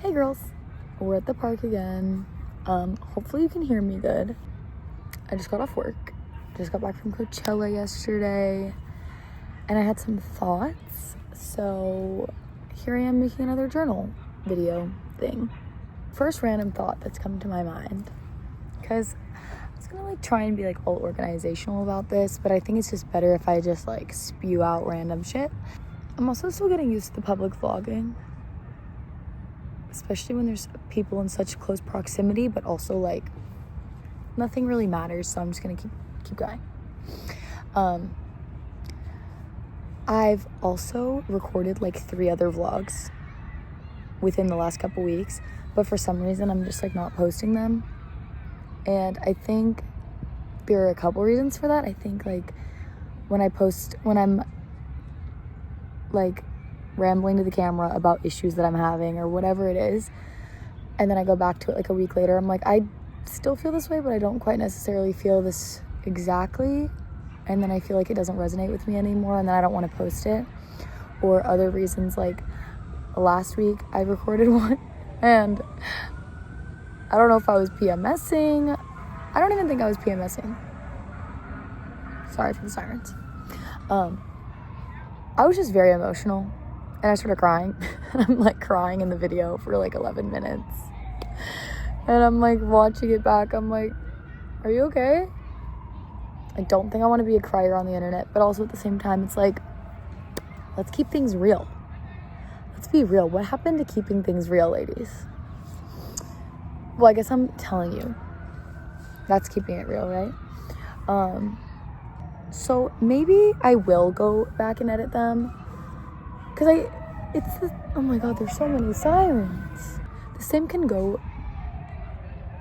Hey girls, we're at the park again. Hopefully you can hear me good. I just got off work. Just got back from Coachella yesterday and I had some thoughts. So here I am making another journal video thing. First random thought that's come to my mind, because I was gonna try and be all organizational about this, but I think it's just better if I just spew out random shit. I'm also still getting used to the public vlogging, especially when there's people in such close proximity, but also nothing really matters, so I'm just gonna keep going. I've also recorded 3 other vlogs within the last couple weeks, but for some reason I'm just not posting them. And I think there are a couple reasons for that. I think when I'm rambling to the camera about issues that I'm having or whatever it is, and then I go back to it a week later, I'm I still feel this way, but I don't quite necessarily feel this exactly, and then I feel it doesn't resonate with me anymore, and then I don't want to post it. Or other reasons, last week I recorded one and I don't know if I was PMSing. I don't even think I was PMSing. Sorry for the sirens. I was just very emotional and I started crying. And I'm crying in the video for 11 minutes. And I'm watching it back. I'm are you okay? I don't think I want to be a crier on the internet, but also at the same time, it's let's keep things real. Let's be real. What happened to keeping things real, ladies? Well, I guess I'm telling you. That's keeping it real, right? So maybe I will go back and edit them. Because oh my God, there's so many sirens. The same can go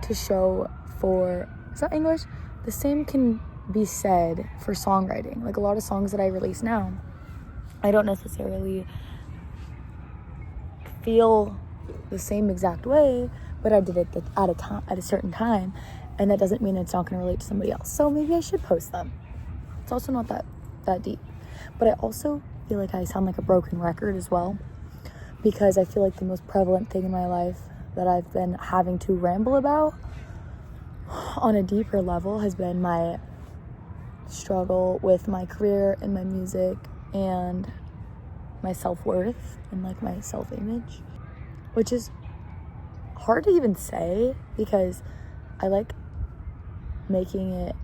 to show for, is that English? The same can be said for songwriting. A lot of songs that I release now, I don't necessarily feel the same exact way, but I did it at a certain time, and that doesn't mean it's not going to relate to somebody else. So maybe I should post them. It's also not that deep, but I also feel I sound like a broken record as well, because I feel the most prevalent thing in my life that I've been having to ramble about on a deeper level has been my struggle with my career and my music and my self-worth and my self-image, which is hard to even say because I making it.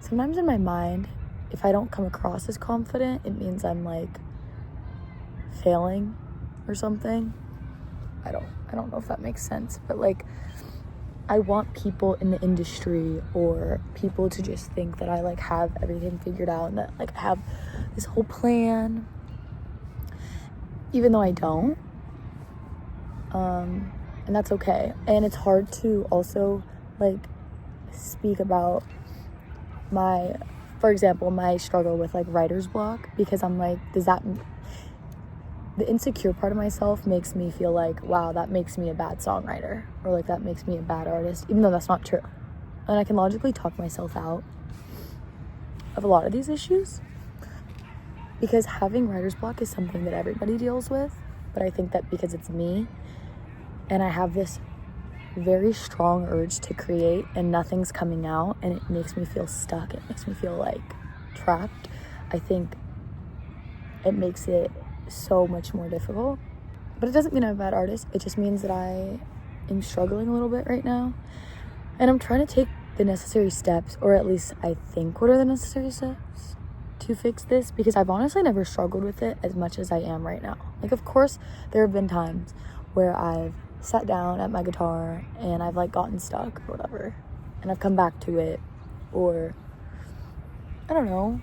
Sometimes in my mind, if I don't come across as confident, it means I'm failing or something. I don't know if that makes sense, but I want people in the industry or people to just think that I have everything figured out and that I have this whole plan, even though I don't. And that's okay. And it's hard to also speak about for example, my struggle with writer's block, because I'm the insecure part of myself makes me feel wow, that makes me a bad songwriter, or that makes me a bad artist, even though that's not true. And I can logically talk myself out of a lot of these issues, because having writer's block is something that everybody deals with. But I think that because it's me and I have this very strong urge to create and nothing's coming out, and it makes me feel stuck, it makes me feel trapped, I think it makes it so much more difficult. But it doesn't mean I'm a bad artist. It just means that I am struggling a little bit right now, and I'm trying to take the necessary steps, or at least I think what are the necessary steps to fix this, because I've honestly never struggled with it as much as I am right now. Of course there have been times where I've sat down at my guitar and I've gotten stuck or whatever, and I've come back to it, or I don't know,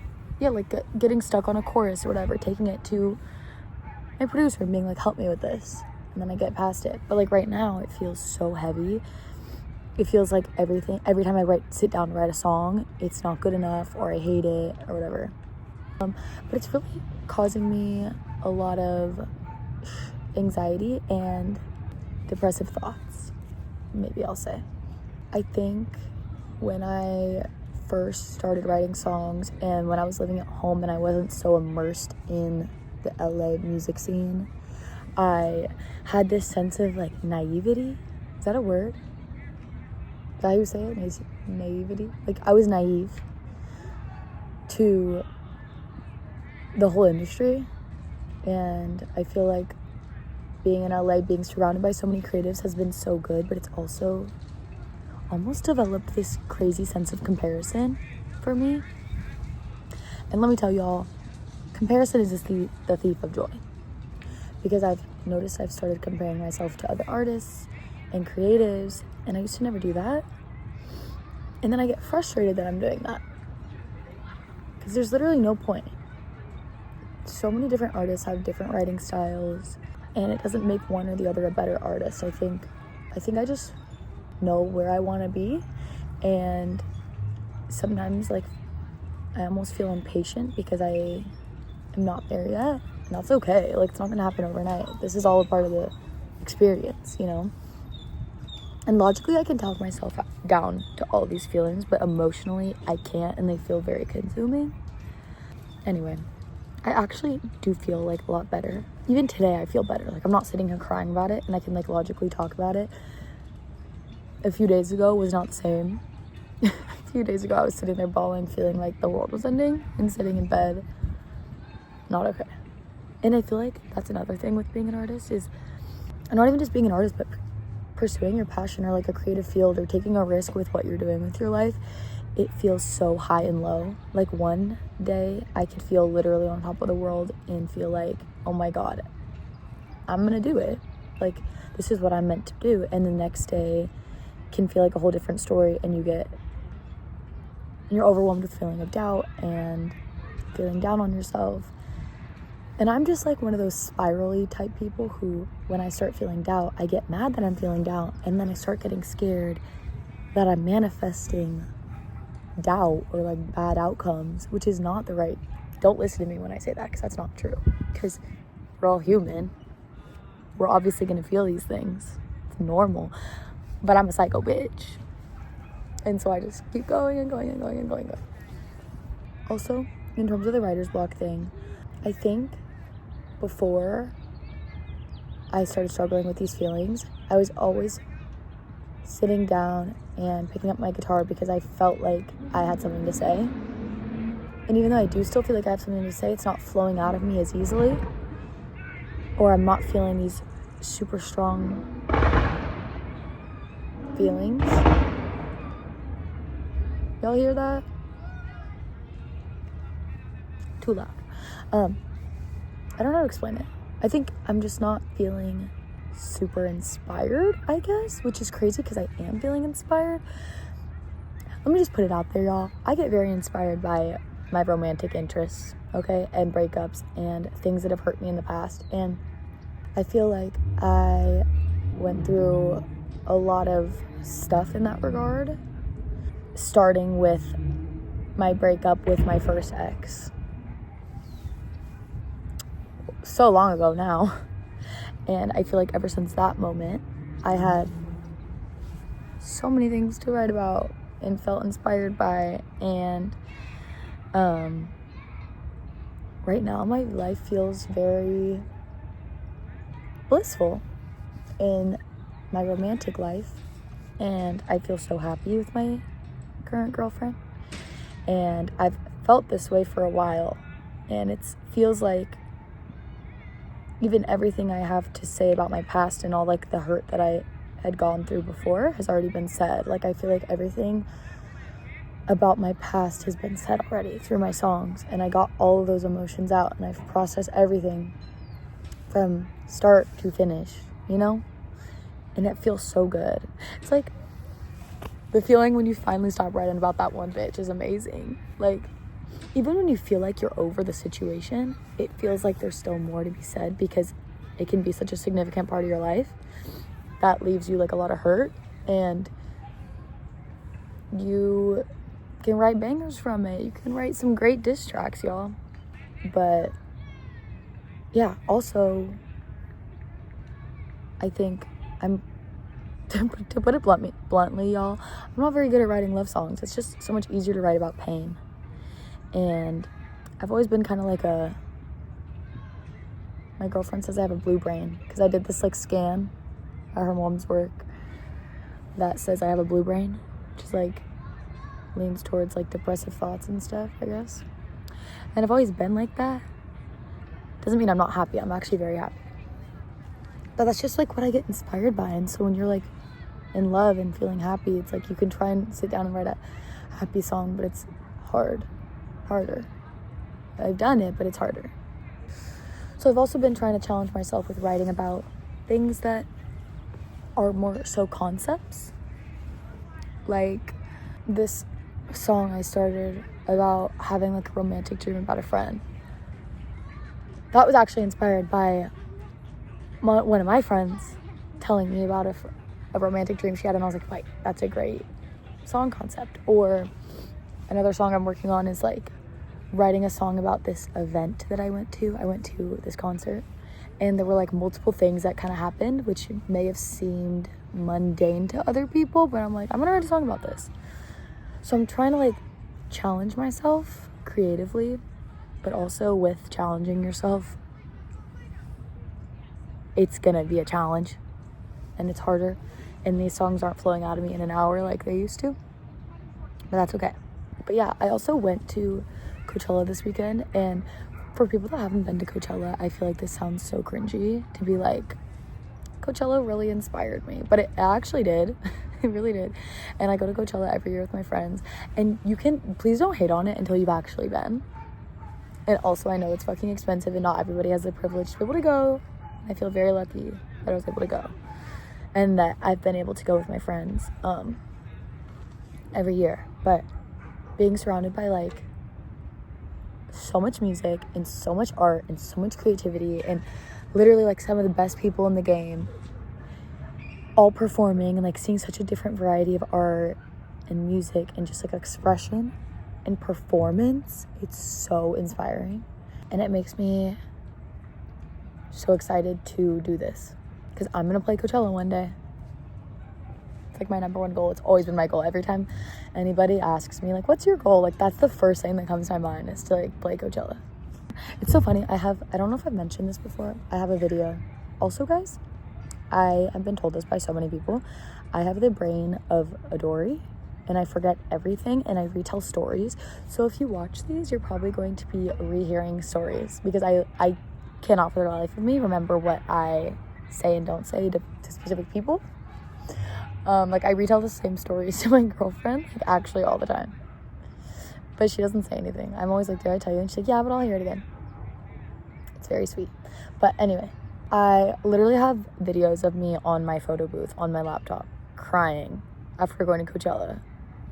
getting stuck on a chorus or whatever, taking it to my producer and being help me with this, and then I get past it. But right now it feels so heavy. It feels every time I sit down to write a song, it's not good enough, or I hate it, or whatever. But it's really causing me a lot of anxiety and depressive thoughts, maybe I'll say. I think when I first started writing songs and when I was living at home and I wasn't so immersed in the LA music scene, I had this sense of like naivety. Is that a word? Is that how you say it? Naivety? Like, I was naive to the whole industry, and I feel like being in LA, being surrounded by so many creatives has been so good, but it's also almost developed this crazy sense of comparison for me. And let me tell y'all, comparison is the thief of joy. Because I've noticed I've started comparing myself to other artists and creatives, and I used to never do that. And then I get frustrated that I'm doing that, because there's literally no point. So many different artists have different writing styles, and it doesn't make one or the other a better artist. I think I just know where I want to be, and sometimes like I almost feel impatient because I am not there yet, and that's okay. Like, it's not gonna happen overnight. This is all a part of the experience, you know? And logically I can talk myself down to all these feelings, but emotionally I can't, and they feel very consuming. Anyway, I actually do feel like a lot better. Even today I feel better. Like, I'm not sitting here crying about it, and I can like logically talk about it. A few days ago was not the same. A few days ago I was sitting there bawling, feeling like the world was ending, and sitting in bed. Not okay. And I feel like that's another thing with being an artist, is not even just being an artist, but pursuing your passion, or like a creative field, or taking a risk with what you're doing with your life. It feels so high and low. Like, one day I could feel literally on top of the world and feel like, oh my God, I'm gonna do it. Like, this is what I'm meant to do. And the next day can feel like a whole different story, and you're overwhelmed with feeling of doubt and feeling down on yourself. And I'm just like one of those spirally type people who, when I start feeling doubt, I get mad that I'm feeling doubt, and then I start getting scared that I'm manifesting doubt or like bad outcomes, which is not the right. Don't listen to me when I say that, because that's not true. Because we're all human. We're obviously gonna feel these things. It's normal. But I'm a psycho bitch. And so I just keep going and going and going and going and going. Also, in terms of the writer's block thing, I think before I started struggling with these feelings, I was always sitting down and picking up my guitar because I felt like I had something to say. And even though I do still feel like I have something to say, it's not flowing out of me as easily, or I'm not feeling these super strong feelings. Y'all hear that? Too loud. I don't know how to explain it. I think I'm just not feeling super inspired, I guess, which is crazy because I am feeling inspired. Let me just put it out there, y'all. I get very inspired by my romantic interests, okay, and breakups and things that have hurt me in the past. And I feel like I went through a lot of stuff in that regard, starting with my breakup with my first ex. So long ago now. And I feel like ever since that moment, I had so many things to write about and felt inspired by. And right now my life feels very blissful in my romantic life, and I feel so happy with my current girlfriend. And I've felt this way for a while, and it feels like even everything I have to say about my past and all like the hurt that I had gone through before has already been said. Like, I feel like everything about my past has been said already through my songs, and I got all of those emotions out, and I've processed everything from start to finish, you know? And it feels so good. It's like the feeling when you finally stop writing about that one bitch is amazing. Like, even when you feel like you're over the situation, it feels like there's still more to be said, because it can be such a significant part of your life that leaves you like a lot of hurt, and you can write bangers from it. You can write some great diss tracks, y'all. But yeah, also I think to put it bluntly, y'all, I'm not very good at writing love songs. It's just so much easier to write about pain. And I've always been kind of like My girlfriend says I have a blue brain because I did this like scan at her mom's work that says I have a blue brain, which is like leans towards like depressive thoughts and stuff, I guess. And I've always been like that. Doesn't mean I'm not happy. I'm actually very happy. But that's just like what I get inspired by. And so when you're like in love and feeling happy, it's like you can try and sit down and write a happy song, but it's harder. I've done it, but it's harder. So I've also been trying to challenge myself with writing about things that are more so concepts. Like this song I started about having like a romantic dream about a friend. That was actually inspired by one of my friends telling me about a romantic dream she had, and I was like, wait, that's a great song concept. Or another song I'm working on is like writing a song about this event that I went to. I went to this concert, and there were like multiple things that kind of happened, which may have seemed mundane to other people, but I'm like, I'm gonna write a song about this. So I'm trying to like challenge myself creatively, but also with challenging yourself, it's gonna be a challenge and it's harder, and these songs aren't flowing out of me in an hour like they used to, but that's okay. But yeah, I also went to Coachella this weekend, and for people that haven't been to Coachella, I feel like this sounds so cringy to be like, Coachella really inspired me, but it actually did. It really did. And I go to Coachella every year with my friends, and you can, please don't hate on it until you've actually been. And also, I know it's fucking expensive and not everybody has the privilege to be able to go. I feel very lucky that I was able to go, and that I've been able to go with my friends every year. But being surrounded by like so much music and so much art and so much creativity and literally like some of the best people in the game all performing, and like seeing such a different variety of art and music and just like expression and performance, it's so inspiring, and it makes me so excited to do this because I'm gonna play Coachella one day. It's like my number one goal. It's always been my goal. Every time anybody asks me like, what's your goal, like that's the first thing that comes to my mind is to like play Coachella. It's so funny. I don't know if I've mentioned this before. I have a video. Also, guys, I have been told this by so many people. I have the brain of a Dory, and I forget everything, and I retell stories. So if you watch these, you're probably going to be rehearing stories because I cannot for the life of me remember what I say and don't say to specific people. Like I retell the same stories to my girlfriend, like actually all the time. But she doesn't say anything. I'm always like, did I tell you? And she's like, yeah, but I'll hear it again. It's very sweet. But anyway, I literally have videos of me on my photo booth on my laptop crying after going to Coachella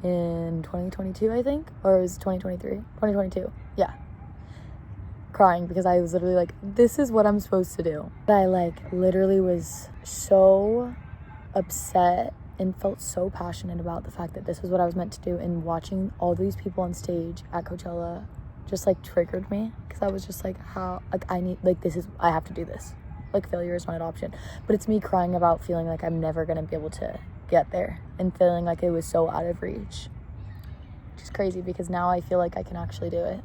in 2022, I think, or it was 2023, 2022. Yeah. Crying because I was literally like, this is what I'm supposed to do. But I like literally was so upset and felt so passionate about the fact that this was what I was meant to do, and watching all these people on stage at Coachella just like triggered me because I was just like, how, like I have to do this. Like failure is not an option. But it's me crying about feeling like I'm never gonna be able to get there and feeling like it was so out of reach, which is crazy because now I feel like I can actually do it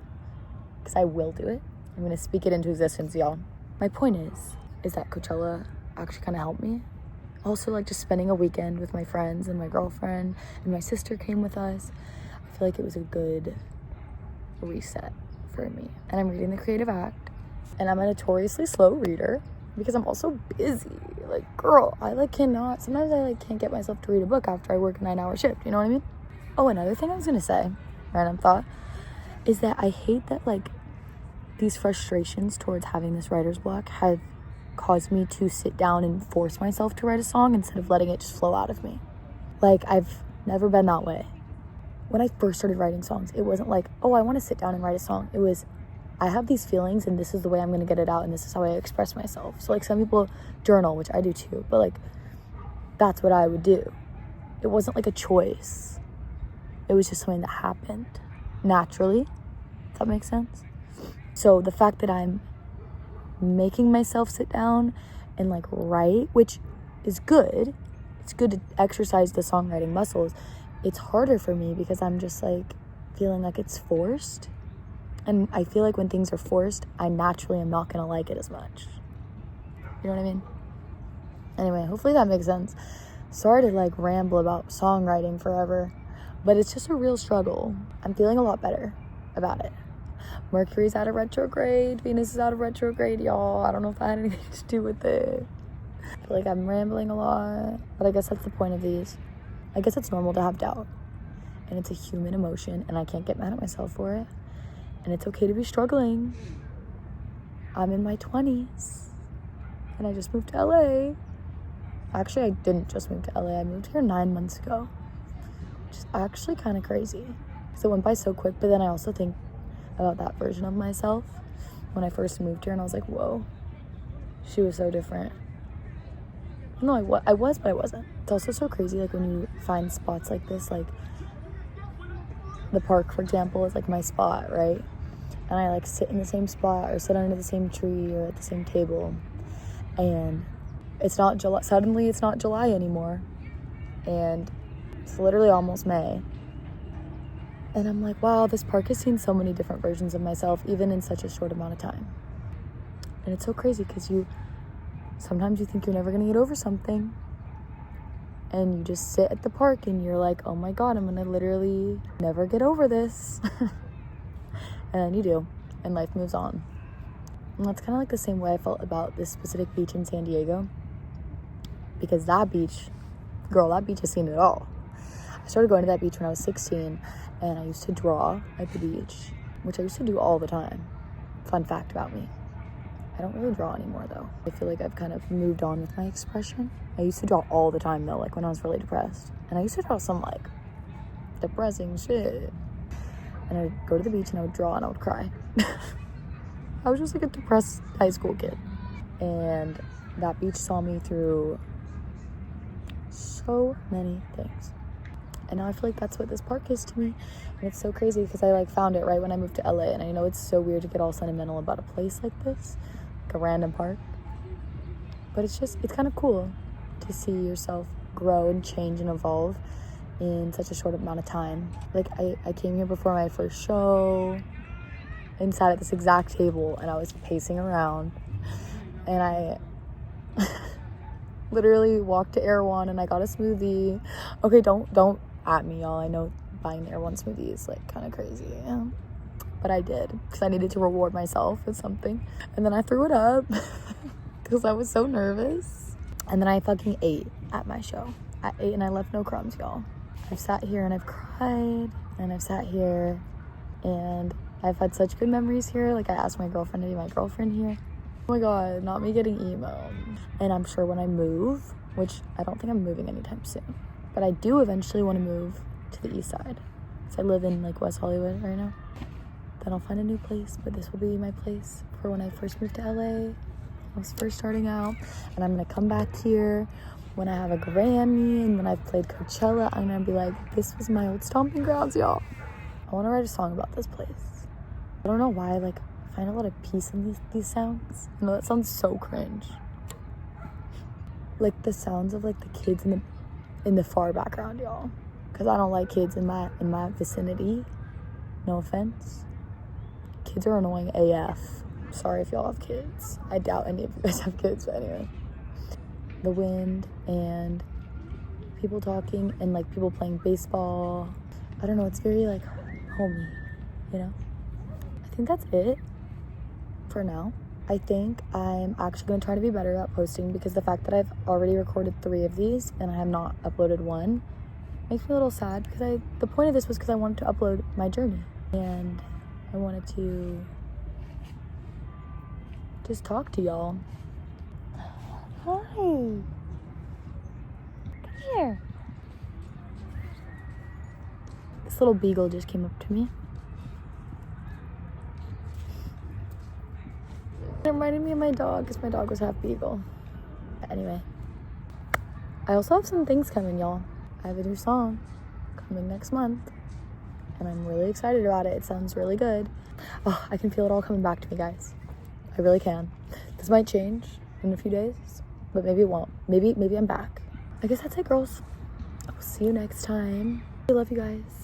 because I will do it. I'm gonna speak it into existence, y'all. My point is that Coachella actually kind of helped me. Also, like just spending a weekend with my friends and my girlfriend, and my sister came with us. I feel like it was a good reset for me. And I'm reading The Creative Act, and I'm a notoriously slow reader because I'm also busy. Like, girl, I like cannot, sometimes I like can't get myself to read a book after I work a 9-hour shift, you know what I mean? Oh, another thing I was gonna say, random thought, is that I hate that like these frustrations towards having this writer's block have caused me to sit down and force myself to write a song instead of letting it just flow out of me. Like, I've never been that way. When I first started writing songs, it wasn't like, oh, I want to sit down and write a song. It was, I have these feelings and this is the way I'm going to get it out and this is how I express myself. So like some people journal, which I do too, but like that's what I would do. It wasn't like a choice. It was just something that happened naturally. Does that make sense? So the fact that I'm making myself sit down and like write, which is good, it's good to exercise the songwriting muscles, it's harder for me because I'm just like feeling like it's forced, and I feel like when things are forced, I naturally am not gonna like it as much. You know what I mean? Anyway, hopefully that makes sense. Sorry to like ramble about songwriting forever, but it's just a real struggle. I'm feeling a lot better about it. Mercury's out of retrograde. Venus is out of retrograde, y'all. I don't know if that had anything to do with it. I feel like I'm rambling a lot, but I guess that's the point of these. I guess it's normal to have doubt, and it's a human emotion, and I can't get mad at myself for it, and it's okay to be struggling. I'm in my 20s, and I just moved to LA. Actually, I didn't just move to LA. I moved here 9 months ago, which is actually kind of crazy, because it went by so quick. But then I also think about that version of myself when I first moved here, and I was like, whoa, she was so different. No, I was, but I wasn't. It's also so crazy, like, when you find spots like this, like, the park, for example, is, like, my spot, right? And I, like, sit in the same spot, or sit under the same tree, or at the same table, and it's not July. Suddenly, it's not July anymore, and it's literally almost May. And I'm like, wow, this park has seen so many different versions of myself, even in such a short amount of time. And it's so crazy, because sometimes you think you're never gonna get over something, and you just sit at the park and you're like, oh my god, I'm gonna literally never get over this. And then you do, and life moves on. And that's kind of like the same way I felt about this specific beach in San Diego, because that beach has seen it all. I started going to that beach when I was 16, and I used to draw at the beach, which I used to do all the time. Fun fact about me. I don't really draw anymore, though. I feel like I've kind of moved on with my expression. I used to draw all the time, though, like when I was really depressed. And I used to draw some, like, depressing shit. And I would go to the beach and I would draw and I would cry. I was just like a depressed high school kid. And that beach saw me through so many things. And now I feel like that's what this park is to me. And it's so crazy because I, like, found it right when I moved to LA. And I know it's so weird to get all sentimental about a place like this, like a random park. But it's kind of cool to see yourself grow and change and evolve in such a short amount of time. Like, I came here before my first show and sat at this exact table, and I was pacing around, and I literally walked to Erewhon and I got a smoothie. Okay, don't at me, y'all. I know buying the Erewhon smoothie is, like, kind of crazy, yeah. But I did, because I needed to reward myself with something. And then I threw it up because I was so nervous. And then I fucking ate at my show. I ate and I left no crumbs, y'all. I've sat here and I've cried, and I've sat here and I've had such good memories here. Like, I asked my girlfriend to be my girlfriend here. Oh my god, not me getting emo. And I'm sure when I move, which I don't think I'm moving anytime soon, but I do eventually want to move to the east side, because I live in, like, West Hollywood right now. Then I'll find a new place, but this will be my place for when I first moved to LA. I was first starting out, and I'm gonna come back here when I have a Grammy and when I've played Coachella. I'm gonna be like, this was my old stomping grounds, y'all. I want to write a song about this place. I don't know why, like, I find a lot of peace in these sounds. I know that sounds so cringe. Like, the sounds of, like, the kids in the far background, y'all. Because I don't like kids in my vicinity. No offense. Kids are annoying AF. Sorry if y'all have kids. I doubt any of you guys have kids, but anyway. The wind and people talking and, like, people playing baseball. I don't know, it's very, like, homey, you know? I think that's it for now. I think I'm actually going to try to be better at posting, because the fact that I've already recorded 3 of these and I have not uploaded one makes me a little sad, because the point of this was because I wanted to upload my journey, and I wanted to just talk to y'all. Hi. Come here. This little beagle just came up to me. It reminded me of my dog, because my dog was half beagle. But anyway, I also have some things coming, y'all. I have a new song coming next month, and I'm really excited about it. It sounds really good. Oh, I can feel it all coming back to me, guys. I really can. This might change in a few days, but maybe it won't. Maybe I'm back. I guess that's it, girls. I'll see you next time. I love you guys.